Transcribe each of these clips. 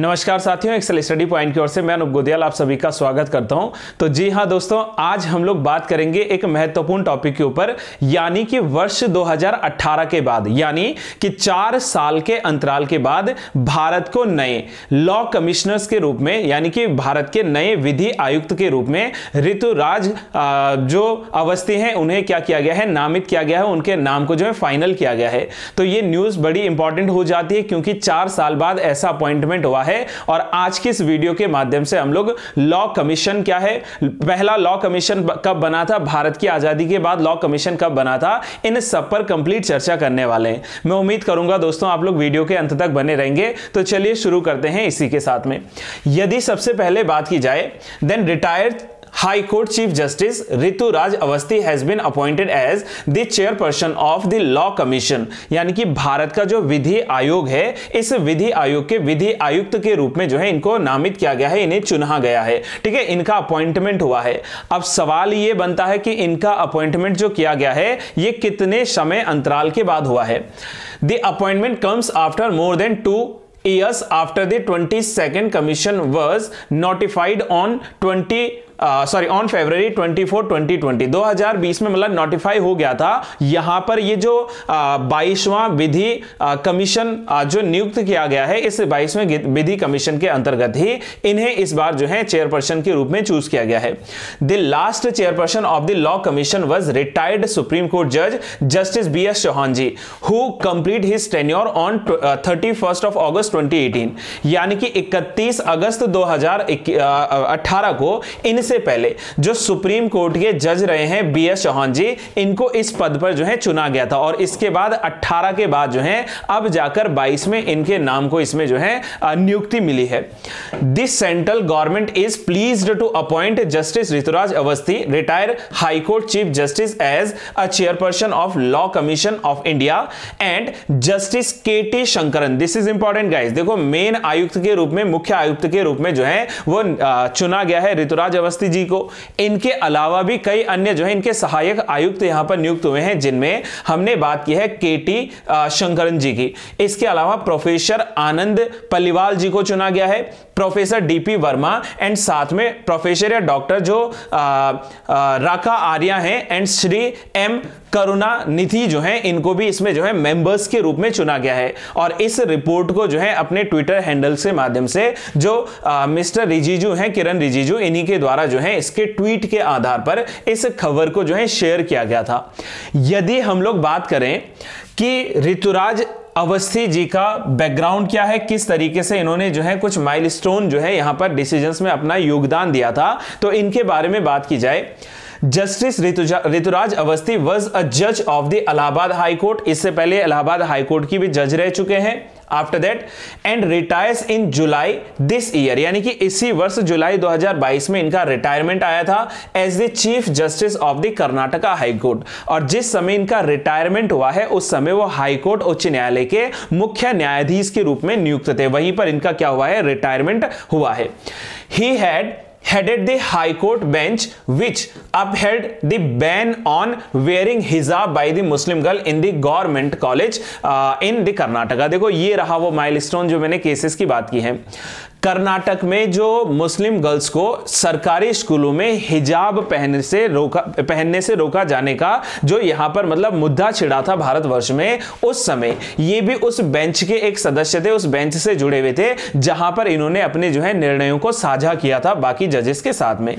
नमस्कार साथियों, Excel study point की ओर से मैं अनुप गोदियाल आप सभी का स्वागत करता हूं। तो जी हां दोस्तों, आज हम लोग बात करेंगे एक महत्वपूर्ण टॉपिक के ऊपर, यानी कि वर्ष 2018 के बाद, यानी कि 4 साल के अंतराल के बाद भारत को नए लॉ कमिश्नर्स के रूप में, यानी कि भारत के नए विधि आयुक्त के रूप में ऋतुराज जो अवस्थी हैं उन्हें क्या किया गया है, नामित किया गया है, उनके नाम को जो है फाइनल किया गया है। तो ये न्यूज बड़ी इंपॉर्टेंट हो जाती है क्योंकि 4 साल बाद ऐसा अपॉइंटमेंट हुआ है। और आज की इस वीडियो के माध्यम से हम लोग लॉ कमीशन क्या है, पहला लॉ कमीशन कब बना था, भारत की आजादी के बाद लॉ कमीशन कब बना था, इन सब पर कंप्लीट चर्चा करने वाले हैं। मैं उम्मीद करूंगा दोस्तों आप लोग वीडियो के अंत तक बने रहेंगे। तो चलिए शुरू करते हैं इसी के साथ में। यदि सबसे पहले बात की जाए, then retired High Court Chief Justice Rituraj Awasthi has been appointed as the chairperson of the Law Commission, यानी कि भारत का जो विधि आयोग है, इस विधि आयोग के विधि आयुक्त के रूप में जो है इनको नामित किया गया है, इन्हें चुना गया है। ठीक है, इनका अपॉइंटमेंट हुआ है। अब सवाल ये बनता है कि इनका अपॉइंटमेंट जो किया गया है ये कितने समय अंतराल के बाद हुआ है। The appointment comes after more than 2 years after the 22nd commission was notified on February 24, 2020। 2020 में मतलब नोटिफाई हो गया था। यहां पर ये जो 22वां विधि कमीशन जो नियुक्त किया गया है, इस 22वें विधि कमीशन के अंतर्गत ही इन्हें इस बार जो है चेयरपर्सन के रूप में चूज किया गया है। The last chairperson of the law commission was retired supreme court जज justice BS Chauhan ji, who complete his tenure on 31 August 2018, यानी कि 31 अगस्त 2018 को इनसे पहले जो सुप्रीम कोर्ट के जज रहे हैं BS चौहान जी, इनको इस पद पर जो है चुना गया था। और इसके बाद 18 के बाद जो है अब जाकर 22 में इनके नाम को इसमें जो है नियुक्ति मिली है। This central government is pleased to appoint justice Rituraj Awasthi, retired high court chief justice as a chairperson of law commission of India, and justice KT Shankaran, this is important guys, देखो मेन आयुक्त के रूप में, मुख्य आयुक्त के रूप में जो है वो चुना गया है ऋतुराज अवस्थी जी को। इनके अलावा भी कई अन्य जो है इनके सहायक आयुक्त यहां पर नियुक्त हुए हैं, जिनमें हमने बात की है KT शंकरन जी की। इसके अलावा प्रोफेसर आनंद पलिवाल जी को चुना गया है, प्रोफेसर DP वर्मा, एंड साथ में प्रोफेसर या डॉक्टर जो राका आर्या हैं, एंड श्री M करुणानिधि जो है, इनको भी इसमें जो है मेंबर्स के रूप में चुना गया है। और इस रिपोर्ट को जो है अपने ट्विटर हैंडल से माध्यम से जो मिस्टर रिजिजू हैं, किरण रिजिजू, इन्हीं के द्वारा जो है इसके ट्वीट के आधार पर इस खबर को जो है शेयर किया गया था। यदि हम लोग बात करें कि ऋतुराज अवस्थी जी का बैकग्राउंड क्या है, किस तरीके से इन्होंने जो है कुछ माइलस्टोन जो है यहां पर डिसीजंस में अपना योगदान दिया था, तो इनके बारे में बात की जाए। Justice Rituraj Awasthi was a जज of the Allahabad high court, इससे पहले इलाहाबाद हाई कोर्ट की भी जज रह चुके हैं। After that and retires in July this year, यानी कि इसी वर्ष जुलाई 2022 में इनका रिटायरमेंट आया था as the chief justice of the Karnataka high court. और जिस समय इनका रिटायरमेंट हुआ है उस समय वो हाई कोर्ट उच्च न्यायालय के मुख्य न्यायाधीश के रूप में नियुक्त थे, वहीं पर इनका क्या हुआ है, रिटायरमेंट हुआ है। He had headed the High Court bench which upheld the ban on wearing hijab by the Muslim girl in the government college in the Karnataka। देखो ये रहा वो माइलस्टोन जो मैंने केसेस की बात की है। कर्नाटक में जो मुस्लिम गर्ल्स को सरकारी स्कूलों में हिजाब पहनने से रोका जाने का जो यहां पर मतलब मुद्दा छिड़ा था भारतवर्ष में, उस समय ये भी उस बेंच के एक सदस्य थे, उस बेंच से जुड़े हुए थे जहां पर इन्होंने अपने जो है निर्णयों को साझा किया था बाकी जजेस के साथ में।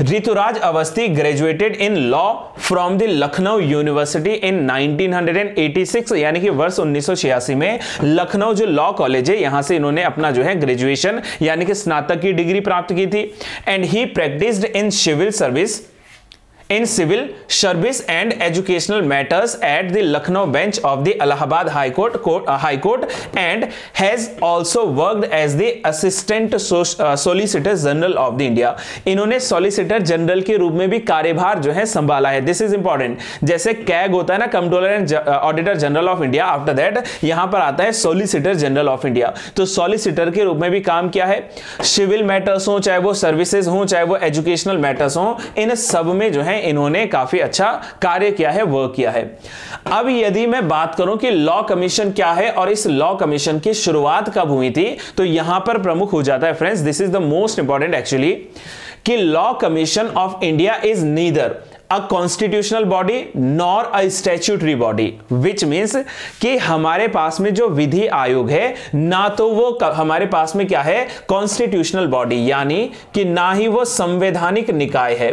Rituraj Awasthi graduated in law from the Lucknow university in 1986, यानी कि वर्ष 1986 में लखनऊ जो लॉ कॉलेज है यहां से इन्होंने अपना जो है ग्रेजुएशन यानी कि स्नातक की डिग्री प्राप्त की थी। And he practised in civil service and educational matters at the Lucknow bench of the Allahabad High Court and has also worked as the assistant solicitor general of the India। इन्होंने solicitor general के रूप में भी कार्यभार जो है संभाला है। दिस इज इंपॉर्टेंट, जैसे कैग होता है ना, controller and auditor general of India, after that यहां पर आता है सॉलिसिटर जनरल ऑफ इंडिया। तो सॉलिसिटर के रूप में भी काम किया है। सिविल मैटर्स हो, चाहे वो सर्विसेज हो, चाहे वो एजुकेशनल मैटर्स हो, इन सब में जो है में इन्होंने काफी अच्छा कार्य किया है, वर्क किया है। अब यदि मैं बात करूं कि लॉ कमीशन क्या है और इस लॉ कमीशन की शुरुआत कब हुई थी, तो यहां पर प्रमुख हो जाता है friends, this is the most important actually, कि law commission of India is neither a constitutional body nor a statutory body, which means कि हमारे पास में जो विधि आयोग है ना तो वो हमारे पास में क्या है, कॉन्स्टिट्यूशनल बॉडी, यानी कि ना ही वो संवैधानिक निकाय है।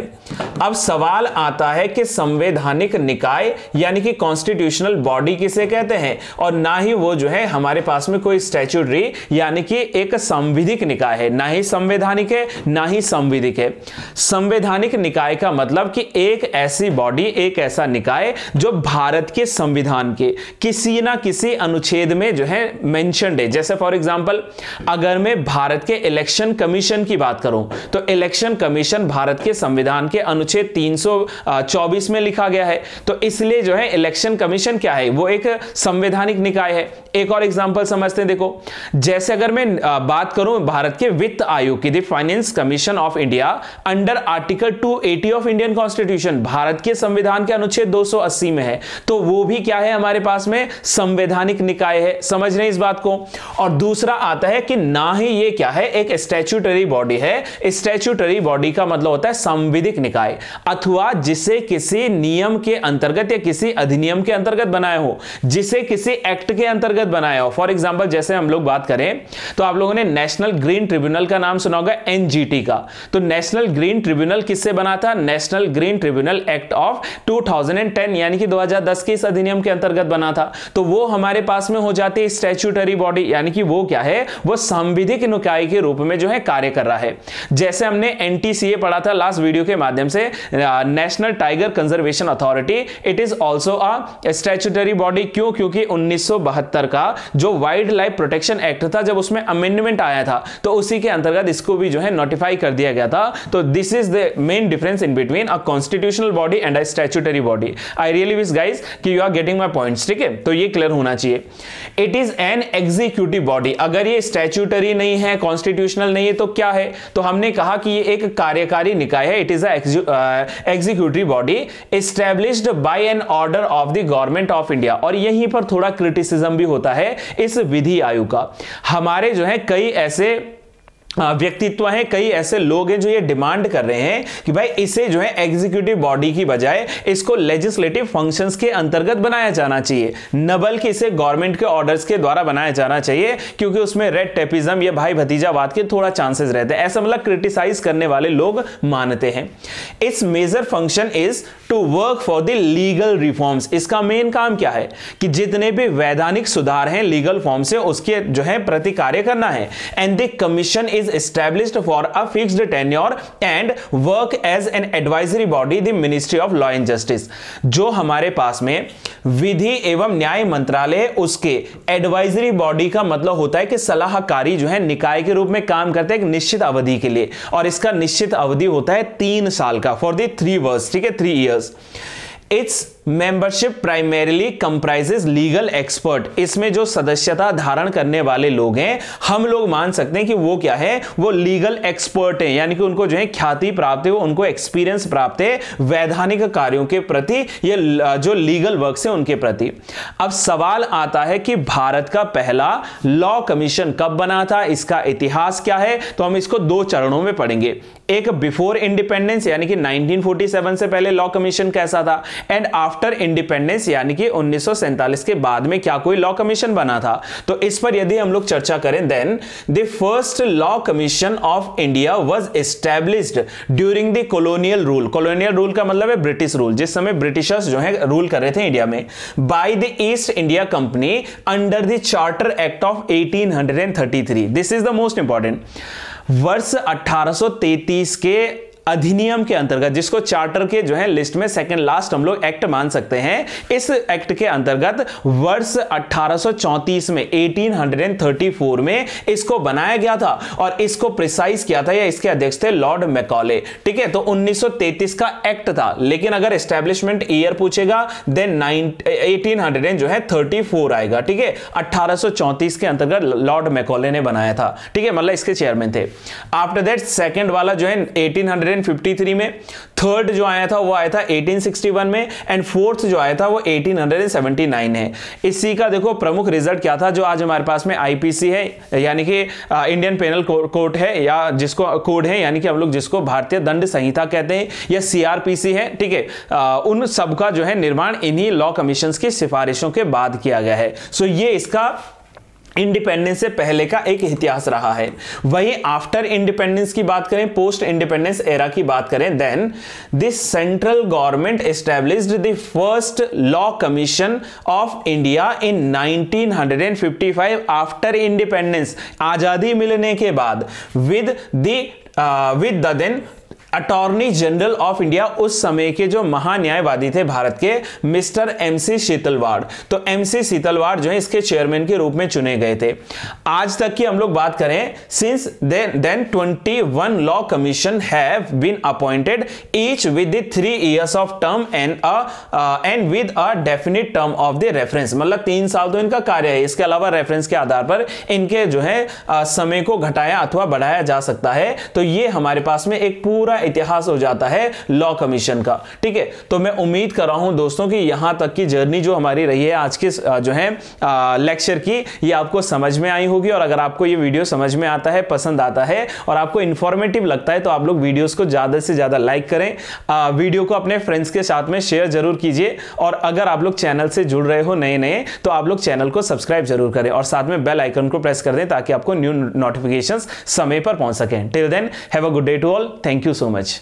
अब सवाल आता है कि संवैधानिक निकाय यानी कि कॉन्स्टिट्यूशनल बॉडी किसे कहते हैं, और ना ही वो जो है हमारे पास में कोई स्टैट्यूटरी यानी कि एक संविधिक निकाय है, ना ही संवैधानिक है ना ही संविधिक है। संवैधानिक निकाय का मतलब कि एक ऐसी बॉडी, एक ऐसा निकाय जो भारत के संविधान के किसी ना किसी अनुच्छेद में जो है मेंशन्ड है। जैसे फॉर एग्जांपल अगर मैं भारत के इलेक्शन कमीशन की बात करूं तो इलेक्शन कमीशन भारत के संविधान के अनुच्छेद 324 में लिखा गया है, तो इसलिए जो है इलेक्शन कमीशन क्या है, वो एक संवैधानिक निकाय है। एक और एग्जांपल समझते हैं, देखो जैसे अगर मैं बात करूं भारत के वित्त आयोग की, the finance commission of India under article 280 of Indian constitution, Bharat के संविधान के अनुच्छेद 280 में है, तो वो भी क्या है हमारे पास में, संवैधानिक निकाय है। समझ रहे हैं इस बात को। और दूसरा आता है कि ना ही ये क्या है, एक स्टैट्यूटरी बॉडी है। स्टैट्यूटरी बॉडी का मतलब होता है संविधिक निकाय, अथवा जिसे किसी नियम के अंतर्गत या किसी अधिनियम के अंतर्गत बनाया हो, जिसे किसी एक्ट के अंतर्गत बनाया हो। फॉर एग्जांपल जैसे हम लोग बात करें तो आप लोगों ने नेशनल ग्रीन ट्रिब्यूनल का नाम सुना होगा, एनजीटी का। तो नेशनल ग्रीन ट्रिब्यूनल किससे बना था, national green tribunal act of 2010 यानी कि 2010 के इस अधिनियम के अंतर्गत बना था। तो वो हमारे पास में हो जाती है स्टैट्यूटरी बॉडी, यानी कि वो क्या है, वो संविधिक निकाय के रूप में जो है कार्य कर रहा है। जैसे हमने एनटीसीए पढ़ा था लास्ट वीडियो के माध्यम से, national tiger conservation authority, it is also a statutory body. क्यों, क्योंकि 1972 का जो वाइल्ड लाइफ प्रोटेक्शन एक्ट था, जब उसमें अमेंडमेंट आया था तो उसी के अंतर्गत इसको भी जो है नोटिफाई कर दिया गया था। तो this is the main difference in between a constitutional body and a statutory body. I really wish guys कि you are getting my points, ठीक है। तो ये क्लियर होना चाहिए। It is an executive body. अगर ये स्टैट्यूटरी नहीं है, कॉन्स्टिट्यूशनल नहीं है, तो क्या है, तो हमने कहा कि ये एक कार्यकारी निकाय है। It is a executive body established by an order of the government of India. और यहीं पर थोड़ा क्रिटिसिज्म भी होता है इस विधि आयोग का। हमारे जो है कई ऐसे व्यक्तित्व हैं, कई ऐसे लोग हैं जो ये डिमांड कर रहे हैं कि भाई इसे जो है एग्जीक्यूटिव बॉडी की बजाय इसको लेजिस्लेटिव फंक्शंस के अंतर्गत बनाया जाना चाहिए, न बल्कि इसे गवर्नमेंट के ऑर्डर्स के द्वारा बनाया जाना चाहिए, क्योंकि उसमें रेड टेपिज्म या भाई भतीजावाद के थोड़ा चांसेस रहते हैं। ऐसा मतलब क्रिटिसाइज करने वाले लोग मानते हैं। Its major function is to work for the legal reforms. इसका मेन काम क्या है कि जितने भी वैधानिक सुधार हैं लीगल फॉर्म से, उसके जो है प्रति कार्य करना है। And the commission is established for a fixed tenure and work as an advisory body the Ministry of Law and Justice। जो हमारे पास में विधि एवं न्याय मंत्रालय, उसके एडवाइजरी बॉडी का मतलब होता है कि सलाहकारी जो है निकाय के रूप में काम करते हैं एक निश्चित अवधि के लिए, और इसका निश्चित अवधि होता है 3 साल का, फॉर द 3 years, ठीक है, 3 years। It's membership primarily comprises legal expert. इसमें जो सदस्यता धारण करने वाले लोग हैं, हम लोग मान सकते हैं कि वो क्या है, वो लीगल एक्सपर्ट हैं, यानी कि उनको जो है ख्याति प्राप्त है, उनको एक्सपीरियंस प्राप्त है वैधानिक कार्यों के प्रति, ये जो लीगल वर्क्स है उनके प्रति। अब सवाल आता है कि भारत का पहला लॉ कमीशन कब बना था, इसका इतिहास क्या है, तो हम इसको 2 चरणों में पढ़ेंगे। एक बिफोर इंडिपेंडेंस यानी कि 1947 से पहले लॉ कमीशन कैसा था, एंड आफ्टर इंडिपेंडेंस यानी कि 1947 के बाद में क्या कोई लॉ कमीशन बना था। तो इस पर यदि हम लोग चर्चा करें, then the first law commission of India was established during the colonial rule. Colonial rule का मतलब है ब्रिटिश रूल, जिस समय ब्रिटिशर्स जो है रूल कर रहे थे इंडिया में, by the east India company under the charter act of 1833। This is the most important. वर्ष 1833 के अधिनियम के अंतर्गत, जिसको चार्टर के जो है लिस्ट में सेकंड लास्ट हम लोग एक्ट मान सकते हैं, इस एक्ट के अंतर्गत वर्ष 1834 में 1834 में इसको बनाया गया था, और इसको प्रिसाइज किया था या इसके अध्यक्ष थे लॉर्ड मैकॉले, ठीक है। तो 1933 का एक्ट था, लेकिन अगर एस्टैब्लिशमेंट ईयर पूछेगा देन 1834 आएगा, ठीक है। 1834 के अंतर्गत लॉर्ड मैकॉले ने बनाया था, ठीक है, मतलब इसके चेयरमैन थे। आफ्टर दैट सेकंड वाला जो है 18 1853 में, थर्ड जो आया था वो आया था 1861 में, एंड फोर्थ जो आया था वो 1879 है। इसी का देखो प्रमुख रिजल्ट क्या था, जो आज हमारे पास में आईपीसी है यानी कि इंडियन पेनल कोड है, या जिसको कोड है यानी कि हम लोग जिसको भारतीय दंड संहिता कहते हैं, या सीआरपीसी है, ठीक है, उन सब का जो है निर्माण इन्हीं लॉ कमीशंस की सिफारिशों के बाद किया गया है। सो ये इसका इंडिपेंडेंस से पहले का एक इतिहास रहा है। वहीं आफ्टर इंडिपेंडेंस की बात करें, पोस्ट इंडिपेंडेंस एरा की बात करें, then this central government established the first law commission of India in 1955 after independence, आजादी मिलने के बाद, with the then attorney general of India, उस समय के जो महान्यायवादी थे भारत के, मिस्टर एमसी शीतलवाड़। तो एमसी शीतलवाड़ जो है इसके चेयरमैन के रूप में चुने गए थे। आज तक की हम लोग बात करें, since then 21 law commission have been appointed, each with 3 years of term and with a definite term of the reference, मतलब 3 साल तो इनका कार्य है, इसके अलावा रेफरेंस के आधार पर इनके जो है समय को घटाया अथवा बढ़ाया जा सकता है। तो ये हमारे पास में एक पूरा इतिहास हो जाता है लॉ कमीशन का, ठीक है। तो मैं उम्मीद कर रहा हूं दोस्तों कि यहां तक की जर्नी जो हमारी रही है आज के जो है लेक्चर की, ये आपको समझ में आई होगी। और अगर आपको ये वीडियो समझ में आता है, पसंद आता है और आपको इंफॉर्मेटिव लगता है, तो आप लोग वीडियोस को ज्यादा से ज्यादा लाइक करें, वीडियो को अपने फ्रेंड्स के साथ में शेयर जरूर कीजिए। और अगर आप लोग चैनल से जुड़ रहे हो नए, तो आप लोग चैनल को सब्सक्राइब जरूर करें और साथ में बेल आइकन को प्रेस कर दें ताकि आपको न्यू नोटिफिकेशंस समय पर पहुंच सकें। Till then have a good day to all, thank you so much.